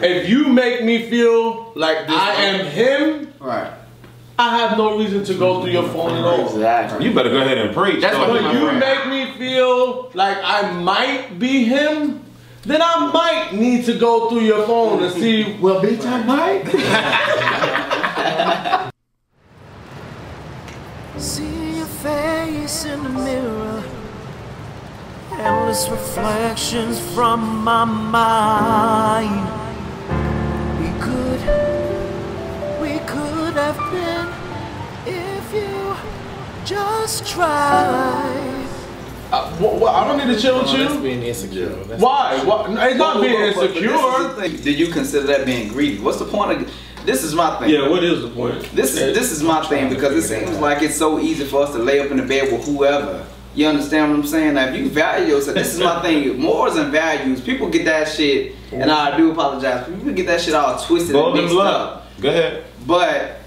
If you make me feel like I am him, right, I have no reason to go through your phone at all. Exactly. You better go ahead and preach. That's when you make me feel like I might be him, then I might need to go through your phone and see, well, bitch, I might. See your face in the mirror, endless reflections from my mind. We could have been if you just tried. I don't need to chill with you. That's being insecure. Why? It's not being insecure. Do you consider that being greedy? What's the point of? This is my thing. Yeah, what is the point? This is my thing because it seems like it's so easy for us to lay up in the bed with whoever. You understand what I'm saying? Now, if you value yourself, this is my thing. Morals and values. People get that shit, and I do apologize. People get that shit all twisted and mixed up. Go ahead. But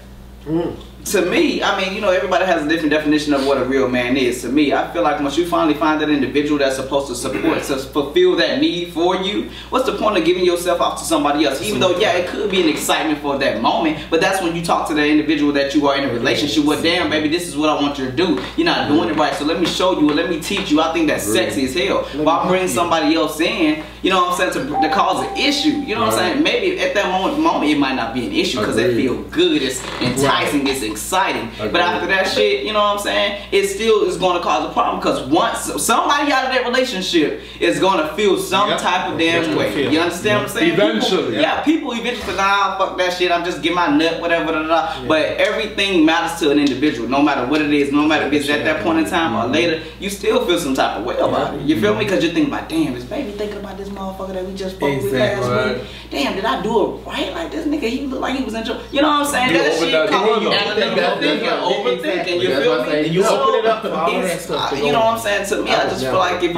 to me, I mean, you know, everybody has a different definition of what a real man is. To me, I feel like once you finally find that individual that's supposed to support, to fulfill that need for you, what's the point of giving yourself off to somebody else? Even though, yeah, it could be an excitement for that moment, but that's when you talk to that individual that you are in a relationship with. Damn, baby, this is what I want you to do. You're not doing it right, so let me show you, or let me teach you. I think that's sexy as hell. While bringing somebody else in, you know what I'm saying, to cause an issue. You know what I'm saying? Maybe at that moment it might not be an issue because they feel good, it's enticing, it's exciting. But after that shit, you know what I'm saying, it still is going to cause a problem because once somebody out of that relationship is going to feel some type of damn way. You understand what I'm saying? Eventually. People eventually, nah, fuck that shit, I'm just getting my nut, whatever, But everything matters to an individual, no matter what it is, no matter if it's at that point in time or later, you still feel some type of way about it. You feel me? Because you're thinking about, damn, is baby thinking about this motherfucker that we just fucked with last week? Damn, did I do it right? Like this nigga, he looked like he was in trouble. You know what I'm saying? That shit comes overthinking, you feel me? You open it up to all that stuff. You know what I'm saying? To me, I just feel like if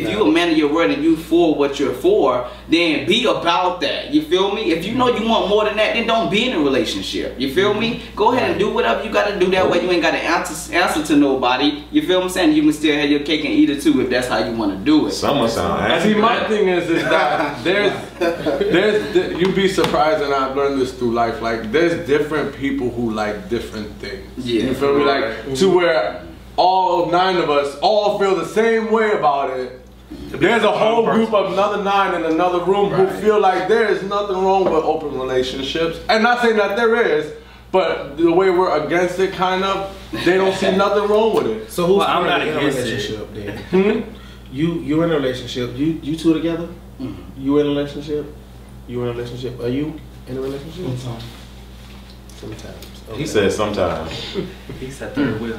you a man of your word and you for what you're for, then be about that. You feel me? If you know you want more than that, then don't be in a relationship. You feel me? Go ahead and do whatever you gotta do. That way you ain't gotta answer to nobody. You feel what I'm saying? You can still have your cake and eat it too if that's how you want to do it. Someone sound. See, my thing is that you'd be surprised, and I've learned this through life. Like, there's different people who like different things. Yeah. You feel me? Like, to where all 9 of us all feel the same way about it. There's a whole group of another 9 in another room who feel like there is nothing wrong with open relationships. And not saying that there is, but the way we're against it, kind of, they don't see nothing wrong with it. So who's I'm not in a against relationship then? You're in a relationship. You two together? You in a relationship? You in a relationship? Are you in a relationship? Sometimes. Okay. He said sometimes. He said third wheel.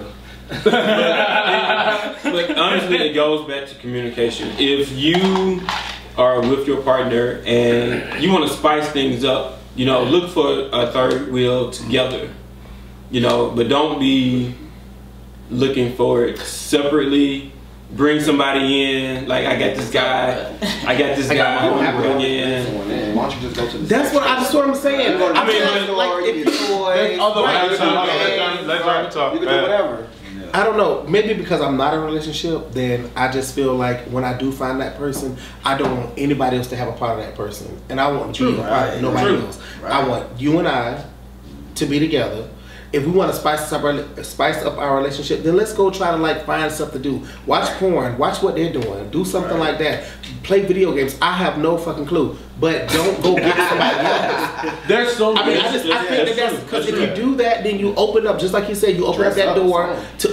But honestly, it goes back to communication. If you are with your partner and you want to spice things up, you know, look for a third wheel together. You know, but don't be looking for it separately. Bring somebody in, like I got this guy, I got this guy I want to bring in. Why don't you just go to the That's what I'm saying. I mean, like if you can do whatever. I don't know, maybe because I'm not in a relationship, then I just feel like when I do find that person, I don't want anybody else to have a part of that person. And I want to be a part of nobody else. I want you and I to be together. If we want to spice up our relationship, then let's go try to like find stuff to do. Watch porn, watch what they're doing, do something like that. Play video games. I have no fucking clue, but don't go get somebody else. There's so many. I think that's because if you do that, then you open up, just like you said, you open up that door to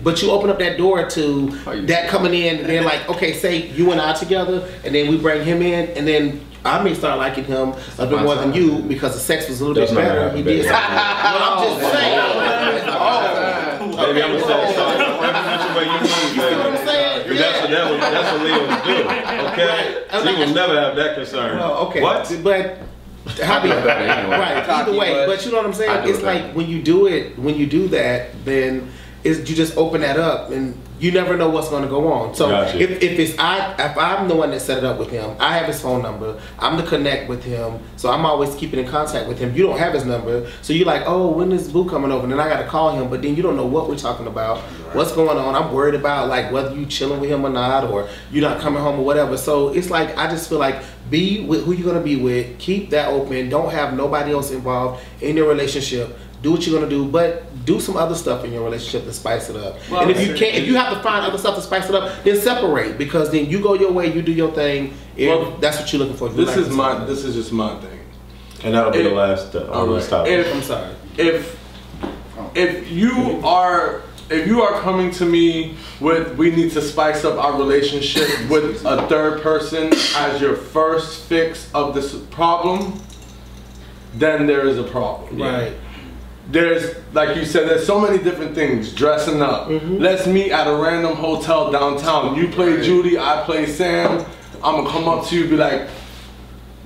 but you open up that door to that coming in, and then like, okay, say you and I together, and then we bring him in, and then I may start liking him a bit more than you because the sex was a little bit better. He did. But I'm just saying. Baby, I'm gonna say something. You know what I'm saying? That's what Leo would do. Okay? She will never have that concern. Well, okay. What? But right, either way. But you know what I'm saying? It's like when you do that, then is you just open that up and you never know what's going to go on. So if I'm the one that set it up with him, I have his phone number, I'm the connect with him, so I'm always keeping in contact with him. You don't have his number, so you're like, oh, when is Boo coming over? And then I got to call him, but then you don't know what we're talking about, what's going on. I'm worried about like whether you chilling with him or not, or you're not coming home or whatever. So it's like, I just feel like be with who you're going to be with, keep that open, don't have nobody else involved in your relationship. Do what you're gonna do, but do some other stuff in your relationship to spice it up. Well, and if you can't, if you have to find other stuff to spice it up, then separate, because then you go your way, you do your thing. Well, that's what you're looking for. This is just my thing, and that'll be the last on this topic. I'm sorry. If you are coming to me with we need to spice up our relationship with a third person as your first fix of this problem, then there is a problem. Right. There's, like you said, there's so many different things. Dressing up. Let's meet at a random hotel downtown. You play Judy, I play Sam. I'm gonna come up to you and be like,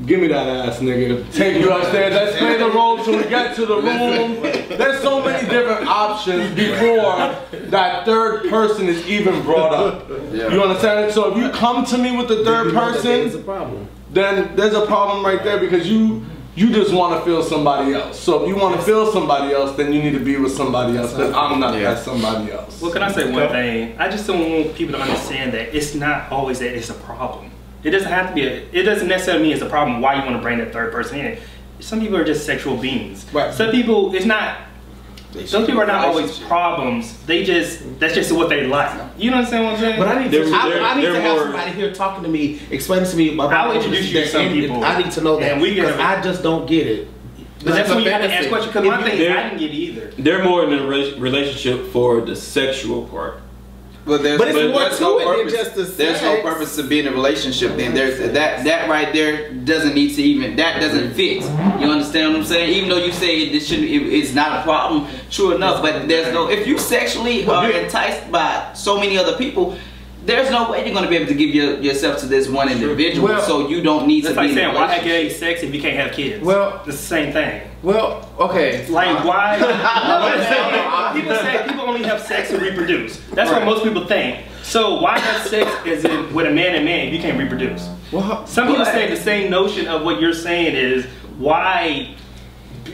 give me that ass, nigga. Take you upstairs. Let's play the role till we get to the room. There's so many different options before that third person is even brought up. You understand? So if you come to me with the third person, then there's a problem right there, because you just want to feel somebody else. So if you want to feel somebody else, then you need to be with somebody else. Because I'm not that somebody else. Well, can I say one thing? I just don't want people to understand that it's not always that it's a problem. It doesn't have to be. It doesn't necessarily mean it's a problem. Why you want to bring that third person in? Some people are just sexual beings. Right. Some people, it's not. Some people are not always problems. They just, that's just what they like. You understand what I'm saying? But I need to have somebody here talking to me, explaining to me about. I'll introduce you to some people. I need to know that, because I just don't get it. But that's when you have to ask questions. Because my thing is, I didn't get it either. They're more in a relationship for the sexual part. But there's no purpose. There's no purpose to be in a relationship. Then there's that right there doesn't need to even, that doesn't fit. You understand what I'm saying? Even though you say it's not a problem, true enough. But there's no, if you sexually are enticed by so many other people, there's no way you're going to be able to give yourself to this one individual. Well, so you don't need to be like saying, why have gay sex if you can't have kids? Well, it's the same thing. Well, okay. Like why? People only have sex to reproduce. That's what most people think. So why have sex as in with a man and man if you can't reproduce? Well, some people say the same notion of what you're saying is why.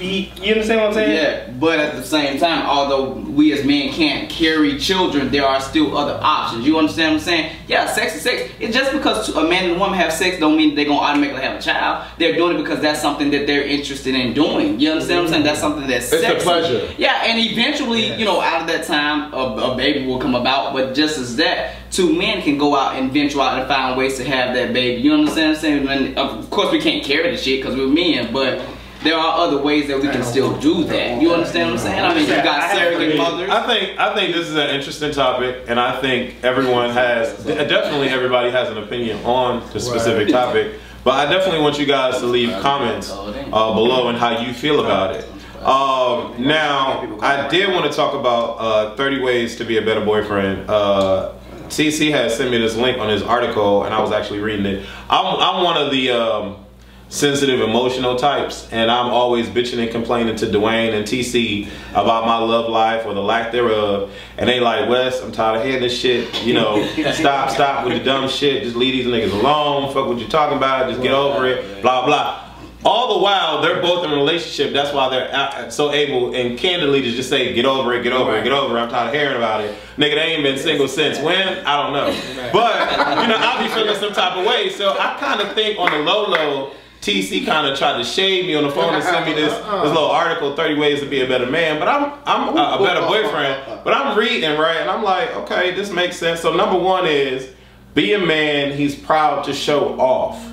You understand what I'm saying? Yeah, but at the same time, although we as men can't carry children, there are still other options. You understand what I'm saying? Yeah, sex is sex. It's just because a man and a woman have sex don't mean they're going to automatically have a child. They're doing it because that's something that they're interested in doing. You understand what I'm saying? That's something that's sexy. It's a pleasure. Yeah, and eventually, you know, out of that time, a baby will come about. But just as that, two men can go out and venture out and find ways to have that baby. You understand what I'm saying? And of course, we can't carry the shit because we're men, but there are other ways that we can still do that. You understand what I'm saying? I mean, you got surrogate mothers. I think this is an interesting topic, and I think everyone has, definitely everybody has an opinion on the specific topic. But I definitely want you guys to leave comments below and how you feel about it. Now, I did want to talk about 30 ways to be a better boyfriend. CC has sent me this link on his article, and I was actually reading it. I'm one of the sensitive, emotional types, and I'm always bitching and complaining to Dwayne and TC about my love life or the lack thereof, and they like, Wes, I'm tired of hearing this shit, you know, stop with the dumb shit, just leave these niggas alone, fuck what you're talking about, just get over it, blah blah. All the while they're both in a relationship. That's why they're so able and candidly to just say, get over it, get over it, get over it. I'm tired of hearing about it. Nigga, they ain't been single since when? I don't know. But you know, I'll be feeling some type of way. So I kind of think on the low, TC kind of tried to shade me on the phone and send me this little article, 30 ways to be a better man. But I'm a better boyfriend. But I'm reading, right? And I'm like, okay, this makes sense. So number one is, be a man he's proud to show off.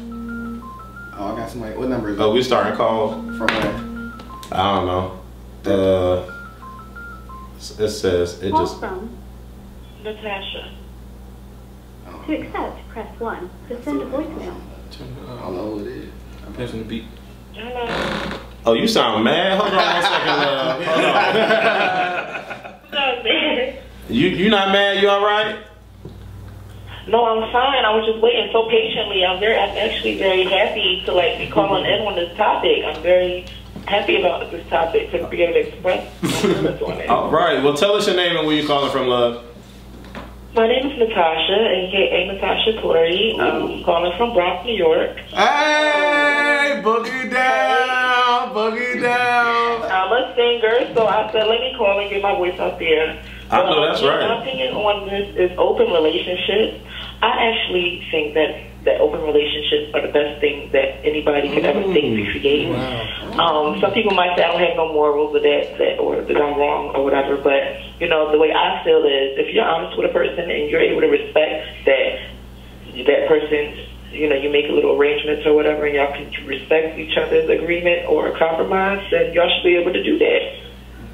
Oh, I got somebody. What number is it? Oh, we're starting calls. From where? I don't know. It says, it just... from Natasha. To accept, press 1. To send a voicemail. I don't know who it is. I'm pressing the beat. Hello. Oh, you sound mad? Hold on 1 second, love. Hold on. No, man. You not mad? You alright? No, I'm fine. I was just waiting so patiently. I'm actually very happy to like be calling in on this topic. I'm very happy about this topic to be able to express my feelings on it. All right. Well, tell us your name and where you calling from, love. My name is Natasha, aka Natasha Torrey. I'm calling from Bronx, New York. Hey, boogie down, boogie down. I'm a singer, so I said let me call and get my voice out there. I know that's right. My opinion on this is open relationships. I actually think that open relationships are the best thing that anybody could ever think to create. Wow. Some people might say I don't have no morals or that or that I'm wrong or whatever, but you know the way I feel is if you're honest with a person and you're able to respect that person, you know, you make a little arrangements or whatever, and y'all can respect each other's agreement or compromise, then y'all should be able to do that.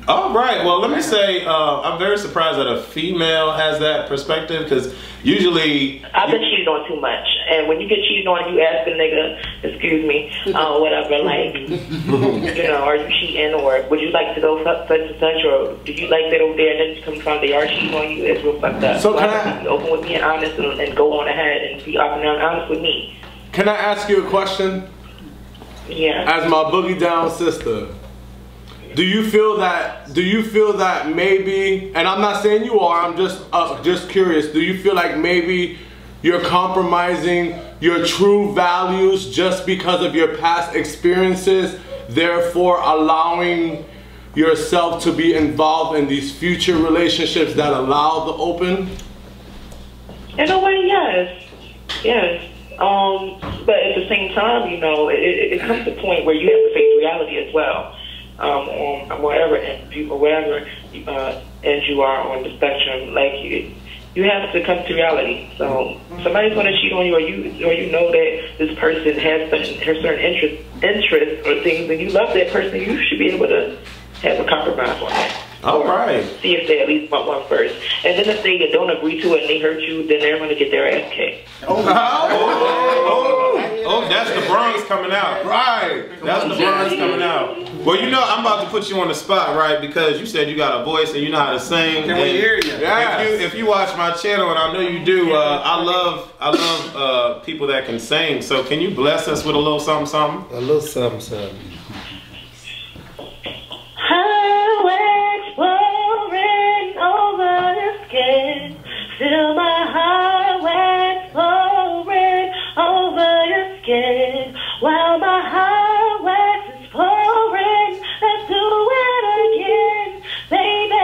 All right. Well, let me say I'm very surprised that a female has that perspective because usually I've been cheated on too much, and when you get cheated on, you ask a nigga, excuse me, whatever, like, you know, are you cheating, or would you like to go such and such, or do you like that over there, and then you come from they are cheating on you? It's real fucked up. So can I be open with me and honest and go on ahead and be open and honest with me? Can I ask you a question? Yeah. As my boogie down sister. Do you feel that maybe, and I'm not saying you are, I'm just curious, do you feel like maybe you're compromising your true values just because of your past experiences, therefore allowing yourself to be involved in these future relationships that allow the open? In a way, yes. Yes. But at the same time, you know, it comes to a point where you have to face reality as well. On whatever end you are on the spectrum, like you have to come to reality. So somebody's going to cheat on you, or you know that this person has certain interests or things, and you love that person. You should be able to have a compromise on that. All right. See if they at least want one first, and then if they don't agree to it and they hurt you, then they're going to get their ass kicked. Oh, that's the Bronx coming out. Right. That's the Bronx coming out. Well, you know, I'm about to put you on the spot, right? Because you said you got a voice and you know how to sing. Can we hear you? Yes. If you watch my channel, and I know you do, I love people that can sing. So can you bless us with a little something, something? A little something, something. Highways flowing over the skin, still my highways flowing over your skin, while my highways is pouring. Let's do it again, baby.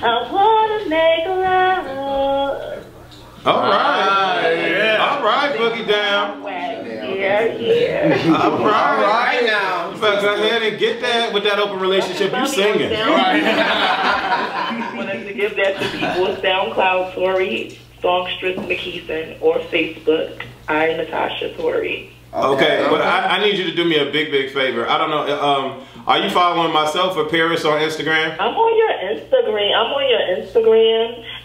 I wanna make love. All right. Yeah. All right, boogie down. Yeah. All right now. But go ahead and get that with that open relationship. You singing. Right. I wanted to give that to people. SoundCloud, Tori, Songstress McKeeson, or Facebook, I, Natasha Tori. Okay, but I need you to do me a big favor. I don't know. Are you following myself or Paris on Instagram? I'm on your Instagram,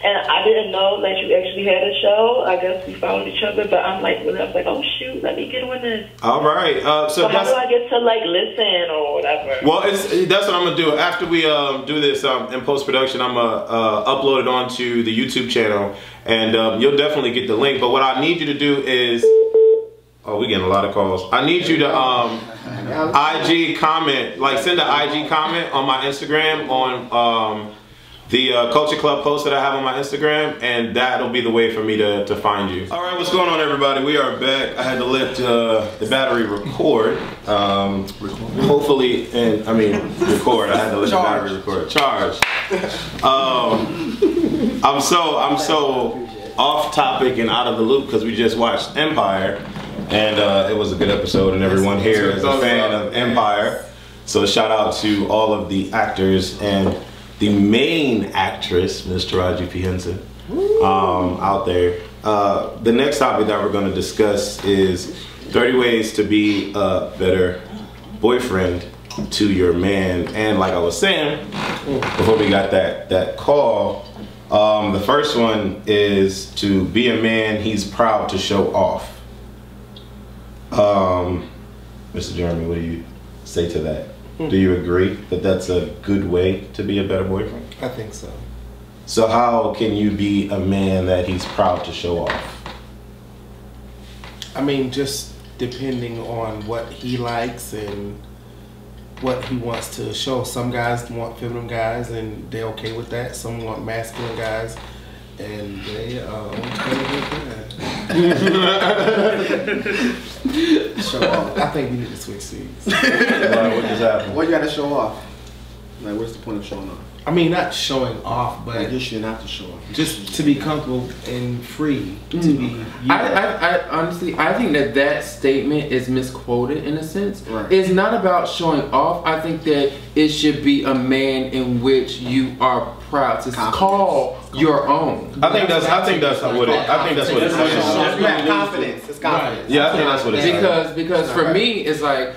and I didn't know that you actually had a show. I guess we followed each other, but I'm like, oh shoot, let me get on this. All right. So how do I get to like listen or whatever? Well, that's what I'm gonna do after we do this in post production. I'm gonna upload it onto the YouTube channel, and you'll definitely get the link. But what I need you to do is. Oh, we're getting a lot of calls. I need you to IG comment, like send an IG comment on my Instagram on the Culture Clubb post that I have on my Instagram, and that'll be the way for me to find you. All right, what's going on, everybody? We are back. I had to let the battery record. Hopefully, record. I had to let the battery record. Charge. I'm so off topic and out of the loop because we just watched Empire. And it was a good episode, and everyone here is a fan of Empire. So shout out to all of the actors and the main actress, Ms. Taraji P. Henson, out there. The next topic that we're going to discuss is 30 ways to be a better boyfriend to your man. And like I was saying, before we got that call, the first one is to be a man he's proud to show off. Mr. Jeremy, what do you say to that? Do you agree that that's a good way to be a better boyfriend? I think so. So how can you be a man that he's proud to show off? I mean, just depending on what he likes and what he wants to show. Some guys want feminine guys and they're okay with that. Some want masculine guys and they okay with that. Show off. I think we need to switch seats. What just happened? What you gotta show off? Like, what's the point of showing off? I mean, not showing off, but I guess you're not to show off. Just to be comfortable and free to be. I honestly, I think that statement is misquoted in a sense. Right. It's not about showing off. I think that it should be a man in which you are proud to call your own. I think that's what it is. Confidence. It's confidence. Yeah, I think that's what it is. Because for me, it's like,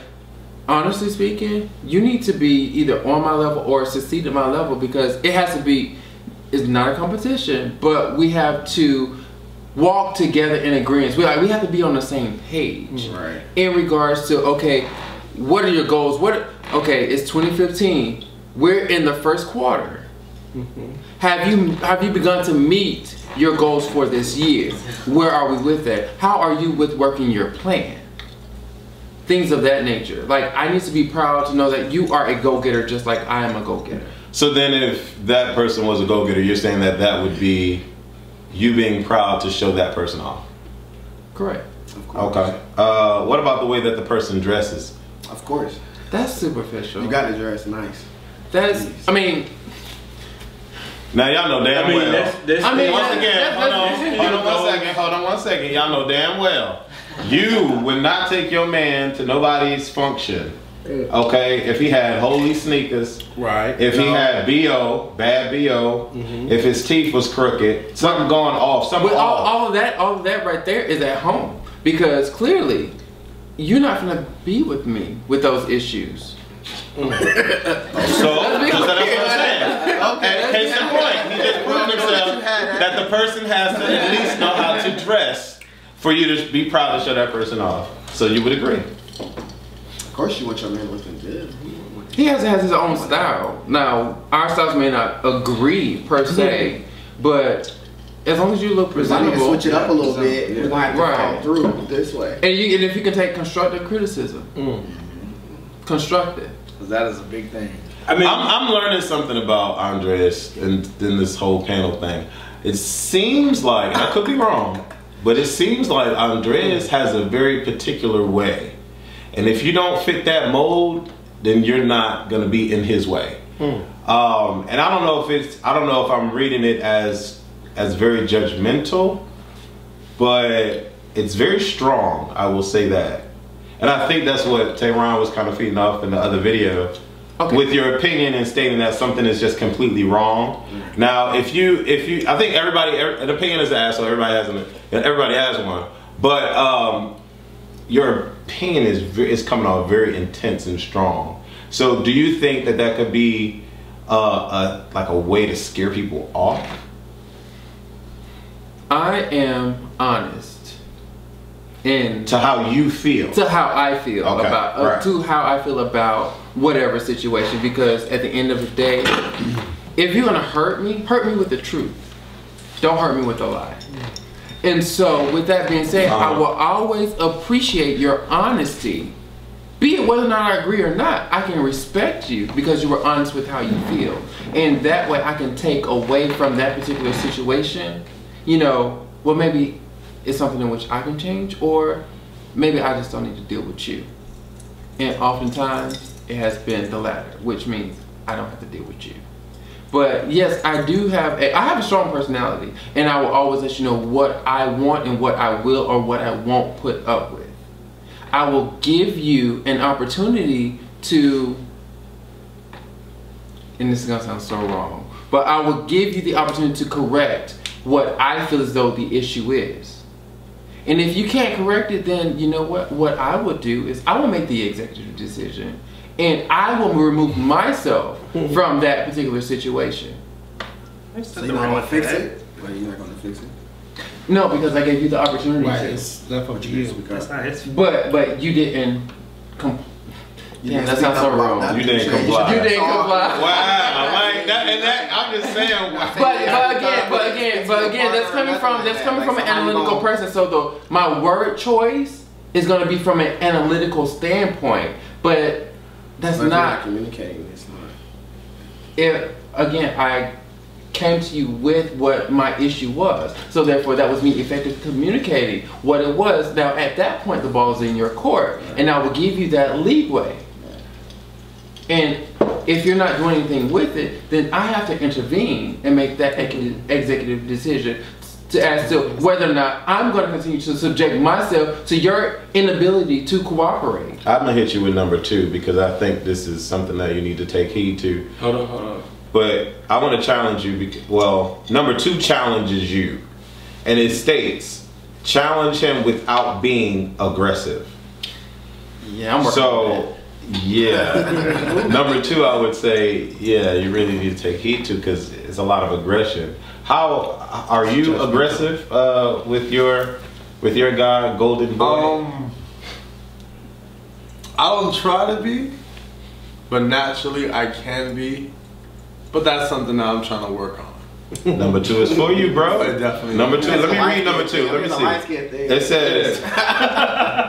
honestly speaking, you need to be either on my level or succeed at my level, because it has to be, it's not a competition, but we have to walk together in agreement. We have to be on the same page. Right. In regards to, okay, what are your goals? Okay, it's 2015. We're in the first quarter. Mm-hmm. Have you begun to meet your goals for this year? Where are we with that? How are you with working your plan? Things of that nature. Like, I need to be proud to know that you are a go-getter just like I am a go-getter. So then if that person was a go-getter, you're saying that would be you being proud to show that person off? Correct. Of course. Okay. What about the way that the person dresses? Of course. That's superficial. You gotta dress nice. That's, I mean... Now y'all know damn well. Hold on one second. Y'all know damn well. You would not take your man to nobody's function. Okay, if he had holy sneakers, right? If he had BO, bad BO, if his teeth was crooked, something going off, something off. All of that right there is at home, because clearly you're not gonna be with me with those issues. So that's what I'm saying. Okay, case in point, he just proved himself that the person has to at least know how to dress for you to be proud to show that person off. So you would agree? Of course you want your man looking good. He has his own style. Now, our styles may not agree per se, but as long as you look presentable. Switch it up a little bit. We're gonna have to come through this way. And if you can take constructive criticism, constructive. Because that is a big thing. I mean, I'm learning something about Andreas and then this whole panel thing. It seems like, I could be wrong, but it seems like Andreas has a very particular way. And if you don't fit that mold, then you're not going to be in his way. And I don't know if I'm reading it as very judgmental, but it's very strong, I will say that. And I think that's what Tehran was kind of feeding off in the other video. Okay. With your opinion and stating that something is just completely wrong. Now, if you, I think an opinion is an asshole. Everybody has one. But your opinion is coming off very intense and strong. So, do you think that could be like a way to scare people off? I am honest. To how you feel. To how I feel about to how I feel about whatever situation, because at the end of the day, if you're gonna hurt me with the truth. Don't hurt me with a lie. And so with that being said, I will always appreciate your honesty. Be it whether or not I agree or not, I can respect you because you were honest with how you feel. And that way I can take away from that particular situation, well, maybe it's something in which I can change, or maybe I just don't need to deal with you. And oftentimes it has been the latter, which means I don't have to deal with you. But yes, I have a strong personality, and I will always let you know what I want and what I will or what I won't put up with. I will give you an opportunity to, and this is gonna sound so wrong, but I will give you the opportunity to correct what I feel as though the issue is. And if you can't correct it, then you know what I would do is I will make the executive decision, and I will remove myself from that particular situation. So you're not going to fix it? Well, you're not going to fix it? No, because I gave you the opportunity to. It's left up to you. That's not his. But you didn't Yeah, that sounds so wrong. You didn't comply. You didn't comply. Wow, like that, and that. I'm just saying. But again, that's coming from an analytical person. So my word choice is going to be from an analytical standpoint, but that's not communicating. It's not. If again, I came to you with what my issue was, so therefore that was me effectively communicating what it was. Now at that point, the ball is in your court, and I will give you that leeway. And if you're not doing anything with it, then I have to intervene and make that executive decision as to whether or not I'm going to continue to subject myself to your inability to cooperate. I'm gonna hit you with number 2 because I think this is something that you need to take heed to. Hold on. But I want to challenge you because, well, number 2 challenges you, and it states, challenge him without being aggressive. Yeah, I'm working on that. Yeah. Number 2, I would say, yeah, you really need to take heed to because it's a lot of aggression. How are you aggressive with your guy, Golden Boy? I don't try to be, but naturally I can be. But that's something that I'm trying to work on. Number 2 is for you, bro. Definitely. Number 2. Let me read number 2. Let me see. It says,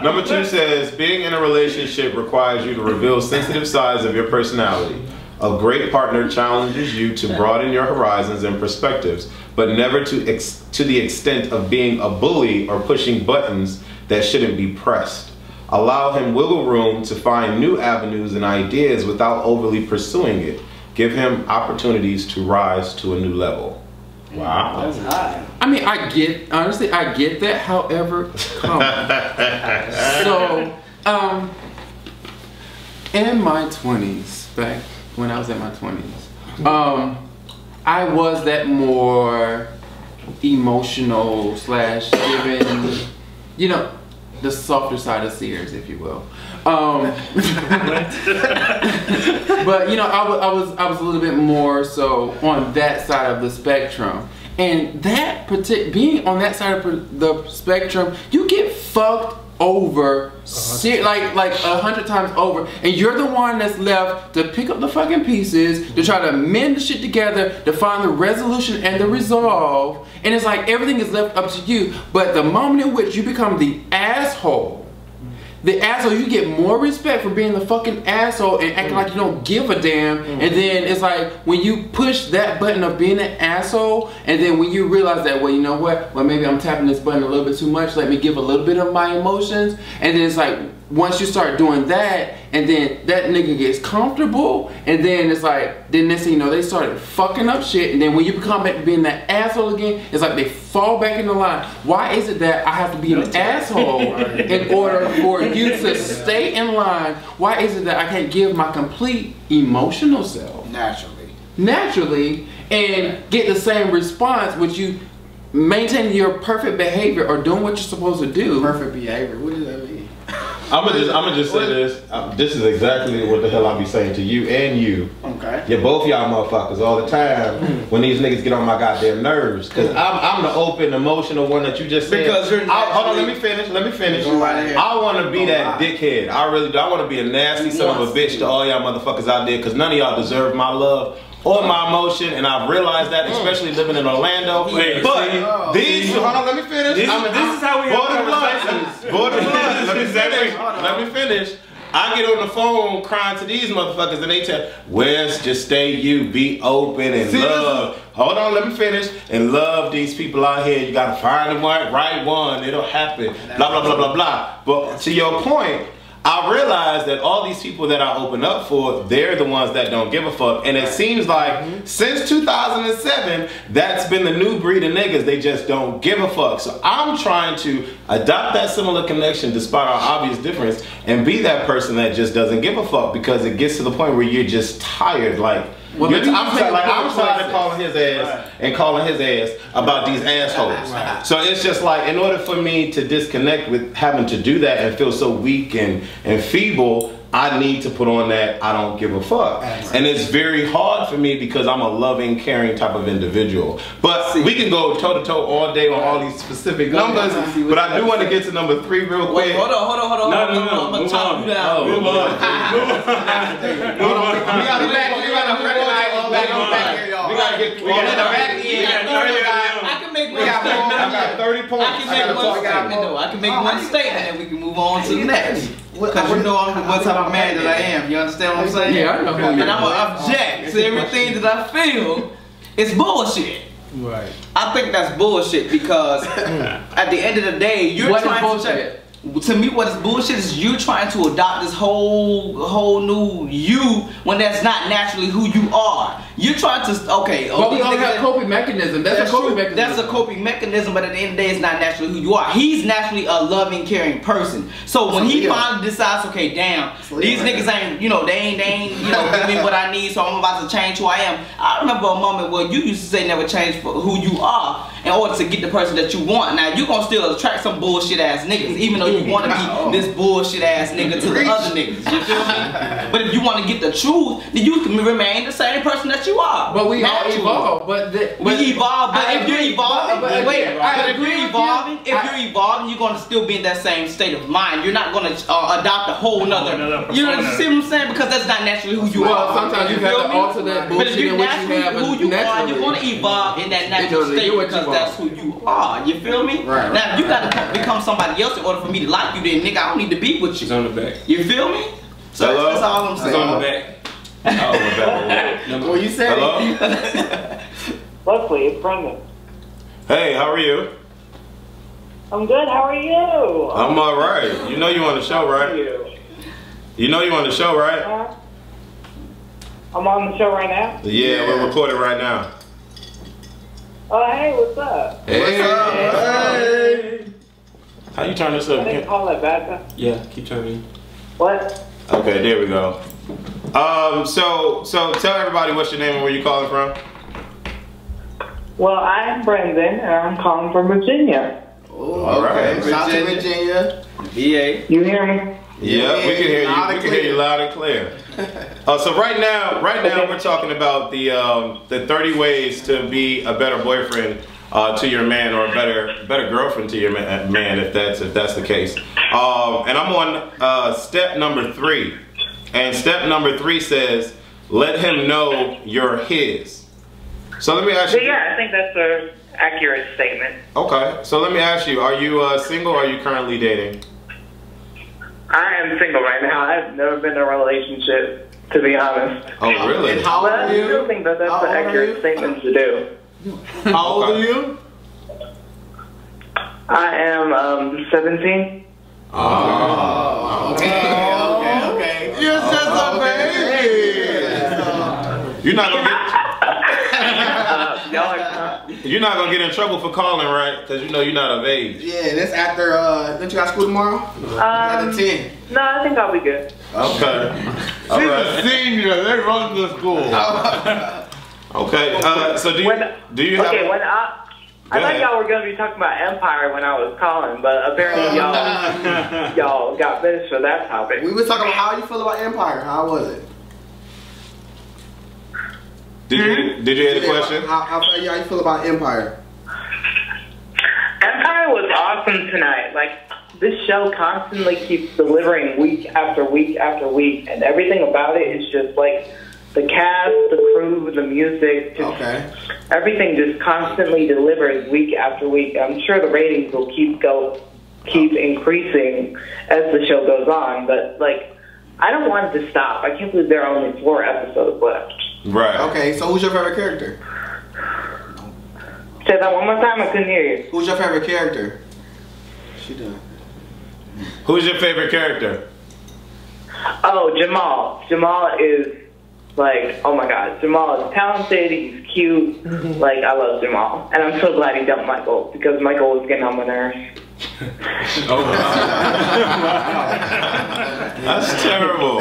number 2 says, being in a relationship requires you to reveal sensitive sides of your personality. A great partner challenges you to broaden your horizons and perspectives, but never to the extent of being a bully or pushing buttons that shouldn't be pressed. Allow him wiggle room to find new avenues and ideas without overly pursuing it. Give him opportunities to rise to a new level. Wow. That's high. I mean, honestly, I get that. However, in my 20s, back when I was in my 20s, I was that more emotional / given, you know, the softer side of Sears, if you will. But you know, I was a little bit more so on that side of the spectrum, and that being on that side of the spectrum, you get fucked over, like 100 times over, and you're the one that's left to pick up the fucking pieces, to try to mend the shit together, to find the resolution and the resolve, and it's like everything is left up to you. But the moment in which you become the asshole, you get more respect for being the fucking asshole and acting like you don't give a damn. And then it's like when you push that button of being an asshole, and then when you realize that, well, you know what? Well, maybe I'm tapping this button a little bit too much. Let me give a little bit of my emotions. And then it's like once you start doing that, and then that nigga gets comfortable, and then it's like, then next thing you know, they started fucking up shit. And then when you become back to being that asshole again, it's like they fall back in the line. Why is it that I have to be an asshole in order for you to stay in line? Why is it that I can't give my complete emotional self naturally and get the same response with you maintaining your perfect behavior or doing what you're supposed to do? Perfect behavior, what does that mean? I'm gonna just say this. This is exactly what the hell I be saying to you and you. Okay. Yeah, both y'all motherfuckers all the time when these niggas get on my goddamn nerves. Cause I'm the open, emotional one that you just said. Because you're hold on, let me finish. I want to be that dickhead. I really do. I want to be a nasty son of a bitch to all y'all motherfuckers out there. Cause none of y'all deserve my love or my emotion, and I've realized that, especially living in Orlando. Hold on, let me finish. This is how we have conversations. Let me finish. I get on the phone crying to these motherfuckers, and they tell, Wes, just stay you, be open and love. Hold on, let me finish. And love these people out here. You gotta find the right one. It'll happen. Blah, blah, blah, blah, blah. But to your point, I realized that all these people that I open up for, they're the ones that don't give a fuck. And it seems like since 2007, that's been the new breed of niggas. They just don't give a fuck. So I'm trying to adopt that similar connection despite our obvious difference and be that person that just doesn't give a fuck, because it gets to the point where you're just tired. Like, I'm tired of calling his ass and calling his ass about these assholes. So it's just like, in order for me to disconnect with having to do that and feel so weak and feeble, I need to put on that I don't give a fuck. And it's very hard for me because I'm a loving, caring type of individual. But we can go toe to toe all day on all these specific numbers, but I do want to get to number 3 real quick. Hold on. No. I'm gonna top you down. Move on. We gotta get through all the back here, y'all. I can make I got 30 points. I can make one statement though. I can make one statement and we can move on to the next. Because you know I'm what type of man that I am. You understand what I'm saying? Yeah, I know. And I'm gonna object to everything that I feel is bullshit. Right. I think that's bullshit because at the end of the day, you're trying to check. To me, what is bullshit is you trying to adopt this whole new you when that's not naturally who you are. You're trying to but we all have coping mechanism. That's a coping mechanism. That's a coping mechanism, but at the end of the day, it's not naturally who you are. He's naturally a loving, caring person. So when he finally decides, okay, damn, these niggas ain't, they ain't, give me what I need, so I'm about to change who I am. I remember a moment where you used to say never change for who you are in order to get the person that you want. Now you gonna still attract some bullshit ass niggas, even though you want to be this bullshit ass nigga to the other niggas. You feel me? But if you want to get the truth, then you can remain the same person that you are. But we all evolve. We evolve. But if you're evolving, if you're evolving, you're gonna still be in that same state of mind. You're not gonna adopt a whole nother. You know what I'm saying? Because that's not naturally who you are. Well, sometimes you have to alter that bullshit. But if you're naturally who you are, you're gonna evolve in that natural state because that's who you are. You feel me? Right. Now, if you gotta become somebody else in order for me to like you, then nigga, I don't need to be with you. It's on the back. You feel me? So that's all I'm saying. It's on the back. Oh, the back. Well, you said Hello? Luckily, it's Brendan. Hey, how are you? I'm good. How are you? I'm all right. You know you on the show, right? You know you on the show, right? I'm on the show right now? Yeah, we're recording right now. Oh, hey, what's up? Hey. How you turn this up? I didn't call that bad. Yeah, keep turning. What? Okay, there we go. So tell everybody what's your name and where you calling from. Well, I'm Brendan, and I'm calling from Virginia. All right. Shout out to Virginia. VA. You hear me? Yeah, we can hear you. We can hear you loud and clear. So right now, we're talking about the 30 ways to be a better boyfriend to your man, or a better girlfriend to your man, if that's the case. And I'm on step number 3, and step number 3 says, let him know you're his. So let me ask you. Yeah, I think that's an accurate statement. Okay, so let me ask you: are you single, or are you currently dating? I am single right now. I've never been in a relationship, to be honest. Oh, really? And how old are you? I still think that that's an accurate statement to do. How old are you? I am 17. Oh, okay. You're just a baby. You're not gonna get. You're not gonna get in trouble for calling, right? Because you know you're not of age. Yeah, that's after. Don't you got school tomorrow? After 10. No, I think I'll be good. Okay. She's a senior. They run the school. Okay. So do you have? Okay. I thought y'all were gonna be talking about Empire when I was calling, but apparently y'all got finished for that topic. We were talking about how you feel about Empire. How was it? Did you hear the question? How you feel about Empire? Empire was awesome tonight. Like, this show constantly keeps delivering week after week after week, and everything about it is just like the cast, the crew, the music, just everything just constantly delivers week after week. I'm sure the ratings will keep increasing as the show goes on, but like, I don't want it to stop. I can't believe there are only 4 episodes left. Right. Okay, so who's your favorite character? Say that one more time, I couldn't hear you. Who's your favorite character? She done. Who's your favorite character? Oh, Jamal. Jamal is like, oh my god. Jamal is talented, he's cute. Like, I love Jamal. And I'm so glad he dumped Michael, because Michael was getting on my nerves. That's terrible.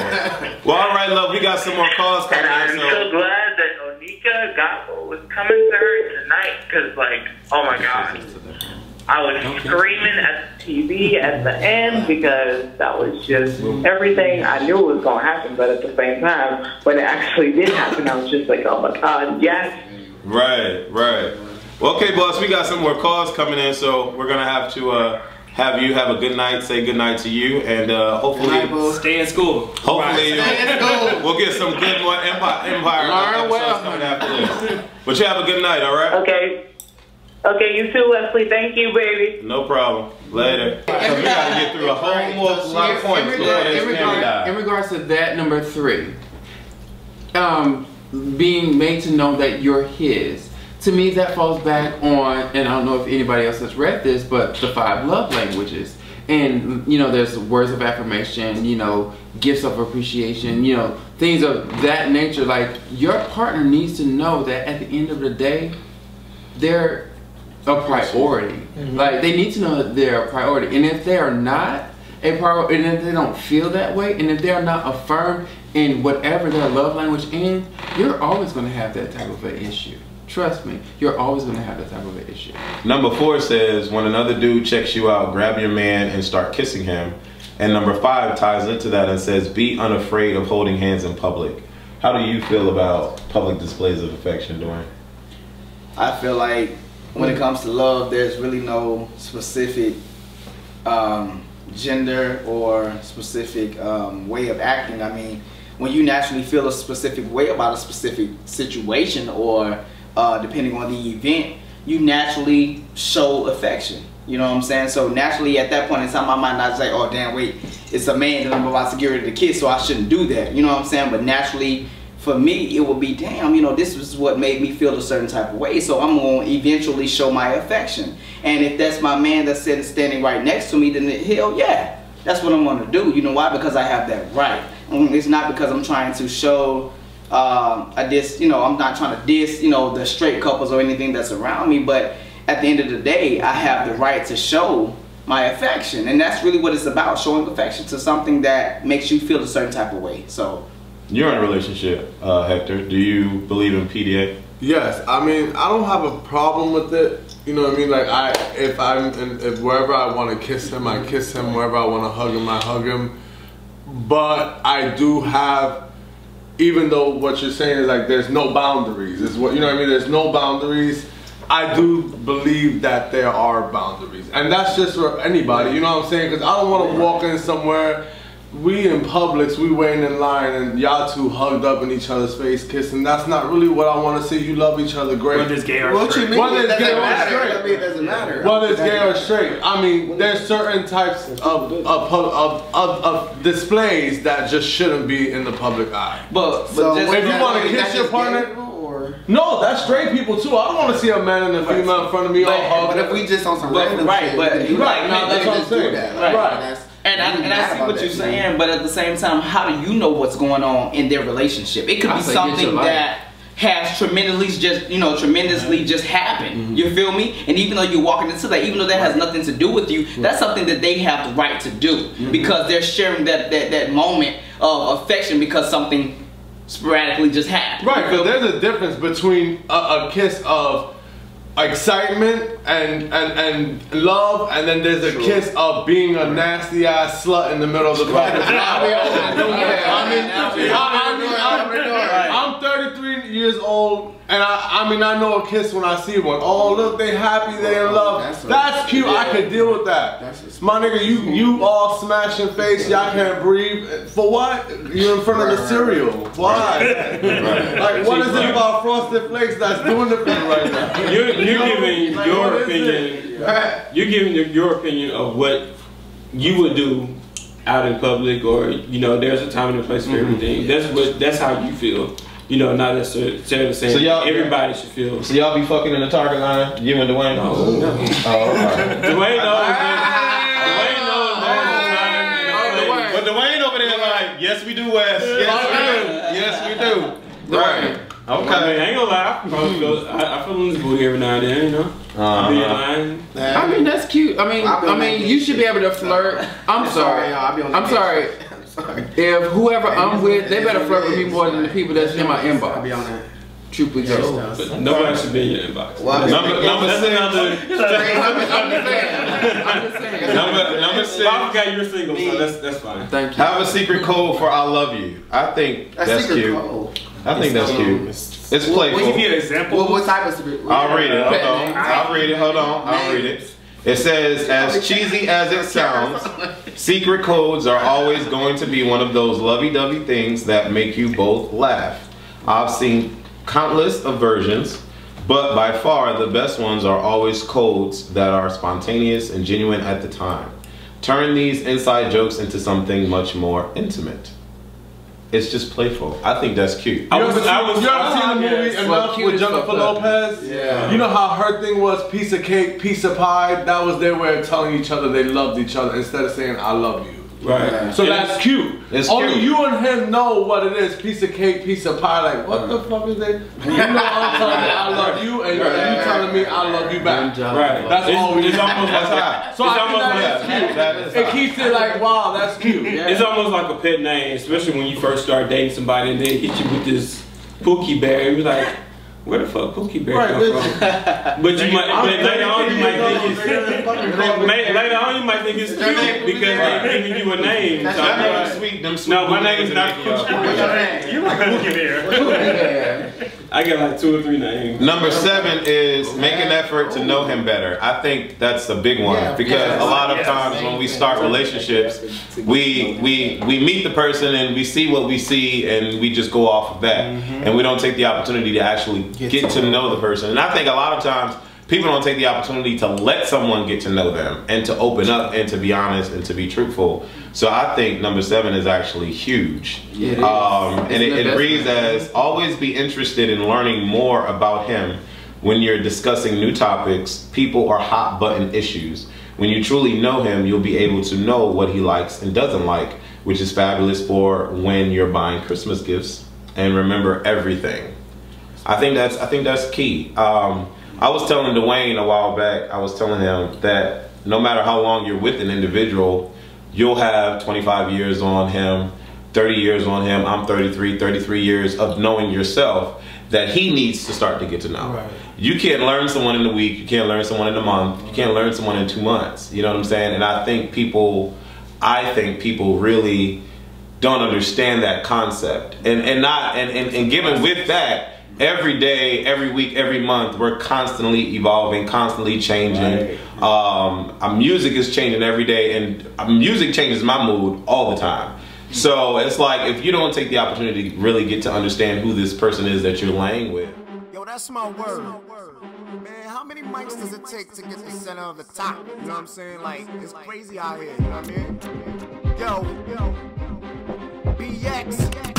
Well, all right, love. We got some more calls coming in. And I'm so glad that Onika got what was coming to her tonight, because, like, oh my god, I was screaming at the TV at the end, because that was just everything. I knew it was going to happen, but at the same time, when it actually did happen, I was just like, oh my god, yes. Right. Well, okay, boss, we got some more calls coming in, so we're gonna have to have you have a good night, say good night to you, and hopefully stay in school. Hopefully we'll get some good more Empire episodes coming after this. But you have a good night, all right? Okay. Okay, you too, Leslie. Thank you, baby. No problem. Later. So we gotta get through a whole more lot of points before this camera dies. In regards to that, number 3, being made to know that you're his. To me, that falls back on, and I don't know if anybody else has read this, but the 5 love languages. And, you know, there's words of affirmation, you know, gifts of appreciation, you know, things of that nature. Like, your partner needs to know that at the end of the day, they're a priority. Like, they need to know that they're a priority. And if they are not a priority, and if they don't feel that way, and if they are not affirmed in whatever their love language is, you're always going to have that type of an issue. Trust me, you're always going to have that type of an issue. Number 4 says, when another dude checks you out, grab your man and start kissing him. And number 5 ties into that and says, be unafraid of holding hands in public. How do you feel about public displays of affection, Dwayne? I feel like when it comes to love, there's really no specific gender or specific way of acting. I mean, when you naturally feel a specific way about a specific situation or depending on the event, you naturally show affection. You know what I'm saying? So naturally at that point in time, I might not say, oh damn, wait, it's a man that I'm about to get ready to kiss, so I shouldn't do that. You know what I'm saying? But naturally, for me, it would be, damn, you know, this is what made me feel a certain type of way, so I'm going to eventually show my affection. And if that's my man that's standing right next to me, then hell yeah, that's what I'm going to do. You know why? Because I have that right. It's not because I'm trying to show you know, I'm not trying to diss, you know, the straight couples or anything that's around me, but at the end of the day, I have the right to show my affection. And that's really what it's about, showing affection to something that makes you feel a certain type of way. So you're in a relationship, Hector. Do you believe in PDA? Yes. I mean, I don't have a problem with it. You know what I mean? Like, if wherever I want to kiss him, I kiss him. Wherever I want to hug him, I hug him. But I do have, even though what you're saying is like there's no boundaries, is what, you know what I mean? There's no boundaries. I do believe that there are boundaries, and that's just for anybody. You know what I'm saying? Because I don't want to walk in somewhere, we in Publix, we waiting in line, and y'all two hugged up in each other's face, kissing. That's not really what I want to see. You love each other, great. Whether it's gay or straight. Whether it's gay or straight. I mean, it doesn't matter. Whether it's gay or straight. I mean, there's certain types of displays that just shouldn't be in the public eye. But so if you want to kiss your partner, no, that's straight people too. I don't want to see a man and a female in front of me all hugging. But if we just on some random shit, but you right, no, that's what I'm saying. Right. And I see what you're saying, but at the same time, how do you know what's going on in their relationship? It could be something that has tremendously just happened. You feel me? And even though you're walking into that, even though that has nothing to do with you, that's something that they have the right to do because they're sharing that moment of affection because something sporadically just happened. Right, but there's a difference between a kiss of excitement and love, and then there's a kiss of being a nasty ass slut in the middle of the public. I'm 33 years old, and I know a kiss when I see one. Oh look, they happy, they in love. That's cute. I can deal with that. My nigga, you all smashing face, y'all can't breathe. For what? You're in front of the cereal. Why? Like, what is it about Frosted Flakes that's doing it for you right now? You're giving your opinion. You're giving your opinion of what you would do out in public, or you know, there's a time and a place for everything. That's how you feel. You know, not necessarily saying so everybody should feel. So y'all be fucking in the Target line, you and Dwayne? No. Oh, okay. Dwayne knows. But Dwayne over there like, yes we do, Wes. Yes we do. Right. Okay. I mean, I ain't gonna lie. I feel in this booty every now and then, you know. I mean, that's cute. I mean, you should be able to flirt. I'm sorry. I'm sorry. If whoever I'm with, they better flirt with me more than the people that's in my inbox. I'll be on that. Truthfully, but nobody should be in your inbox. Well, number 6. I forgot you're single, so that's fine. Thank you. Have a secret code for I love you. I think that's cute. I think that's cute. It's playful. Will you give me an example? Well, what type of secret? I'll read it. Hold on. I'll read it. It says, as cheesy as it sounds, secret codes are always going to be one of those lovey-dovey things that make you both laugh. I've seen countless of versions, But by far, the best ones are always codes that are spontaneous and genuine at the time. Turn these inside jokes into something much more intimate. It's just playful. I think that's cute. You ever seen the movie Enough with Jennifer Lopez? Yeah. You know how her thing was piece of cake, piece of pie? That was their way of telling each other they loved each other instead of saying I love you. Right. So that's cute. Only cute. you and him know what it is. Piece of cake, piece of pie. Like, what the fuck is that? You know I'm telling you I love you, and you telling me I love you back. Right. That's all we It's almost like that. So I think that's cute. It keeps it like, wow, that's cute. It's almost like a pet name, especially when you first start dating somebody and they hit you with this Pookie Bear. And you're like, where the fuck Pookie Bear come from? But you might, later on you might think it's cute because they're giving you a name. No, my name is not Pookie Bear. You like Pookie Bear. I got like 2 or 3 names. Number 7 is make an effort to know him better. I think that's a big one because a lot of times when we start relationships, we meet the person and we see what we see and we just go off of that, and we don't take the opportunity to actually get to know the person. And I think a lot of times people don't take the opportunity to let someone get to know them and to open up and to be honest and to be truthful. So I think number 7 is actually huge. And it reads as always be interested in learning more about him. When you're discussing new topics, people or hot button issues. When you truly know him, you'll be able to know what he likes and doesn't like, which is fabulous for when you're buying Christmas gifts. And remember everything. I think that's key. I was telling Dwayne a while back, I was telling him that no matter how long you're with an individual, you'll have 25 years on him, 30 years on him, I'm 33 years of knowing yourself that he needs to start to get to know. Right. You can't learn someone in a week, you can't learn someone in a month, you can't learn someone in 2 months. You know what I'm saying? And I think people really don't understand that concept. And given with that, every day, every week, every month, we're constantly evolving, constantly changing. Right. Music is changing every day, and music changes my mood all the time. So it's like if you don't take the opportunity to really get to understand who this person is that you're laying with. Yo, that's my word. Man, how many mics does it take to get the center of the top? You know what I'm saying? Like, it's crazy out here, you know what I mean? Yo, BX.